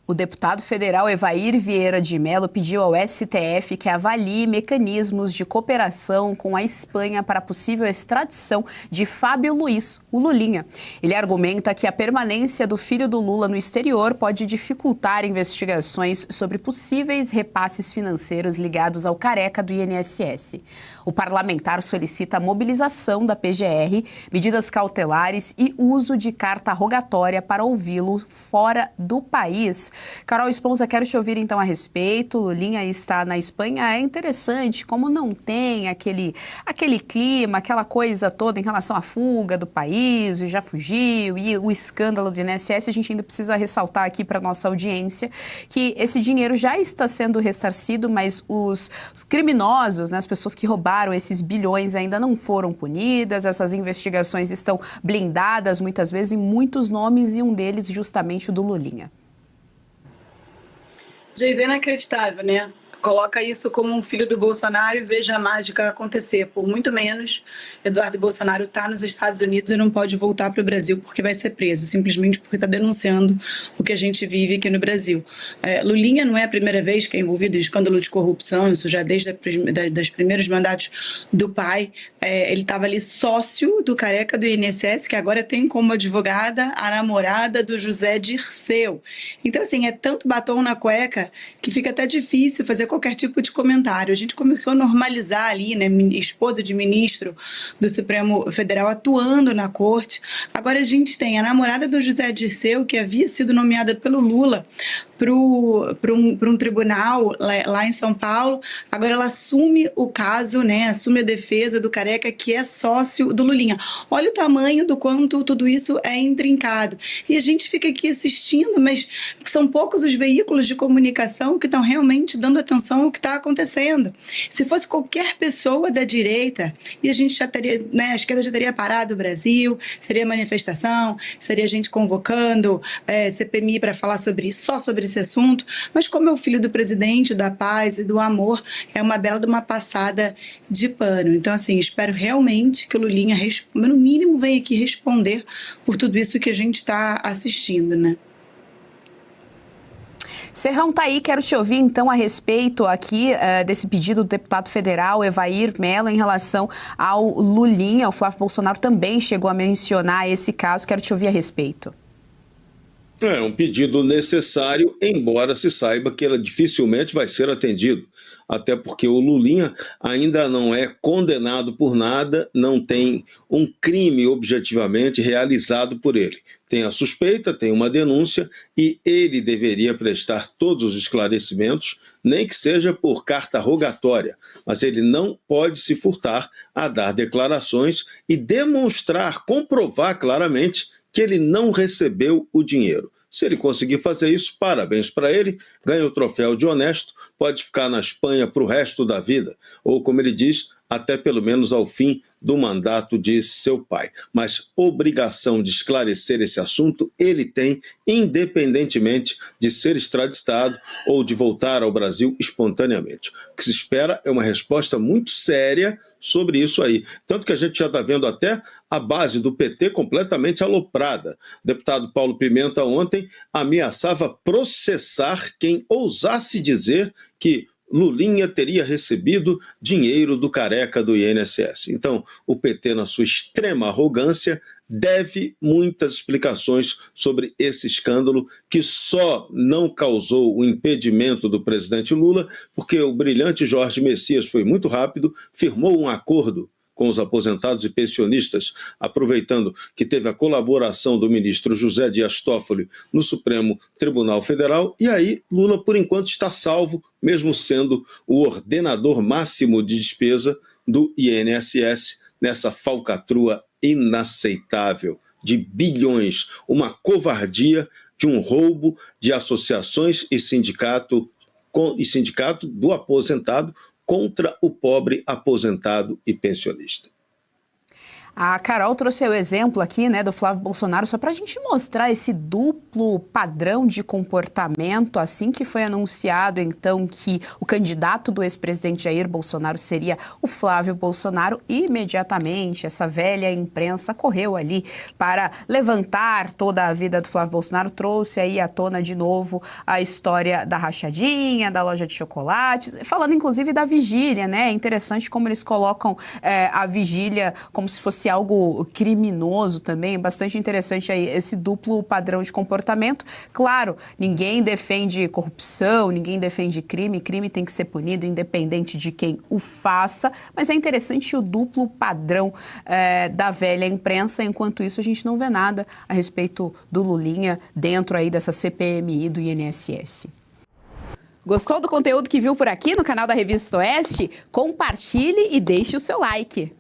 O deputado federal Evair Vieira de Mello pediu ao STF que avalie mecanismos de cooperação com a Espanha para a possível extradição de Fábio Luiz, o Lulinha. Ele argumenta que a permanência do filho do Lula no exterior pode dificultar investigações sobre possíveis repasses financeiros ligados ao careca do INSS. O parlamentar solicita a mobilização da PGR, medidas cautelares e uso de carta rogatória para ouvi-lo fora do país. Carol Esponza, quero te ouvir então a respeito. Lulinha está na Espanha. É interessante como não tem aquele clima, aquela coisa toda em relação à fuga do país, e já fugiu, e o escândalo do INSS. A gente ainda precisa ressaltar aqui para a nossa audiência que esse dinheiro já está sendo ressarcido, mas os criminosos, né, as pessoas que roubaram esses bilhões ainda não foram punidas. Essas investigações estão blindadas muitas vezes em muitos nomes e um deles justamente o do Lulinha. Geis, é inacreditável, né? Coloca isso como um filho do Bolsonaro e veja a mágica acontecer. Por muito menos, Eduardo Bolsonaro está nos Estados Unidos e não pode voltar para o Brasil porque vai ser preso, simplesmente porque está denunciando o que a gente vive aqui no Brasil. Lulinha não é a primeira vez que é envolvido em escândalo de corrupção, isso já desde dos primeiros mandatos do pai. Ele estava ali sócio do careca do INSS, que agora tem como advogada a namorada do José Dirceu. Então, assim, é tanto batom na cueca que fica até difícil fazer qualquer tipo de comentário. A gente começou a normalizar ali, né, esposa de ministro do Supremo Federal atuando na corte. Agora a gente tem a namorada do José Dirceu, que havia sido nomeada pelo Lula para um tribunal lá em São Paulo. Agora ela assume o caso, né, assume a defesa do careca, que é sócio do Lulinha. Olha o tamanho do quanto tudo isso é intrincado. E a gente fica aqui assistindo, mas são poucos os veículos de comunicação que estão realmente dando atenção ao que está acontecendo. Se fosse qualquer pessoa da direita, e a gente já teria, né, a esquerda já teria parado o Brasil, seria manifestação, seria gente convocando CPMI para falar sobre isso, só sobre esse assunto, mas como é o filho do presidente, da paz e do amor, é uma bela de uma passada de pano. Então, assim, espero realmente que o Lulinha, no mínimo, venha aqui responder por tudo isso que a gente está assistindo, né? Serrão tá aí, quero te ouvir então a respeito aqui desse pedido do deputado federal Evair Mello em relação ao Lulinha. O Flávio Bolsonaro também chegou a mencionar esse caso, quero te ouvir a respeito. É um pedido necessário, embora se saiba que ele dificilmente vai ser atendido. Até porque o Lulinha ainda não é condenado por nada, não tem um crime objetivamente realizado por ele. Tem a suspeita, tem uma denúncia e ele deveria prestar todos os esclarecimentos, nem que seja por carta rogatória, mas ele não pode se furtar a dar declarações e demonstrar, comprovar claramente que ele não recebeu o dinheiro. Se ele conseguir fazer isso, parabéns para ele, ganha o troféu de honesto, pode ficar na Espanha para o resto da vida, ou como ele diz, até pelo menos ao fim do mandato de seu pai. Mas obrigação de esclarecer esse assunto ele tem, independentemente de ser extraditado ou de voltar ao Brasil espontaneamente. O que se espera é uma resposta muito séria sobre isso aí. Tanto que a gente já está vendo até a base do PT completamente aloprada. O deputado Paulo Pimenta ontem ameaçava processar quem ousasse dizer que Lulinha teria recebido dinheiro do careca do INSS. Então, o PT, na sua extrema arrogância, deve muitas explicações sobre esse escândalo que só não causou o impedimento do presidente Lula, porque o brilhante Jorge Messias foi muito rápido, firmou um acordo com os aposentados e pensionistas, aproveitando que teve a colaboração do ministro José Dias Toffoli no Supremo Tribunal Federal, e aí Lula, por enquanto, está salvo, mesmo sendo o ordenador máximo de despesa do INSS, nessa falcatrua inaceitável de bilhões, uma covardia de um roubo de associações e sindicato do aposentado contra o pobre aposentado e pensionista. A Carol trouxe o exemplo aqui, né, do Flávio Bolsonaro, só para a gente mostrar esse duplo padrão de comportamento, assim que foi anunciado, então, que o candidato do ex-presidente Jair Bolsonaro seria o Flávio Bolsonaro, imediatamente essa velha imprensa correu ali para levantar toda a vida do Flávio Bolsonaro, trouxe aí à tona de novo a história da rachadinha, da loja de chocolates, falando inclusive da vigília, né? É interessante como eles colocam a vigília como se fosse algo criminoso também, bastante interessante aí esse duplo padrão de comportamento. Claro, ninguém defende corrupção, ninguém defende crime, crime tem que ser punido independente de quem o faça, mas é interessante o duplo padrão da velha imprensa, enquanto isso a gente não vê nada a respeito do Lulinha dentro aí dessa CPMI do INSS. Gostou do conteúdo que viu por aqui no canal da Revista Oeste? Compartilhe e deixe o seu like.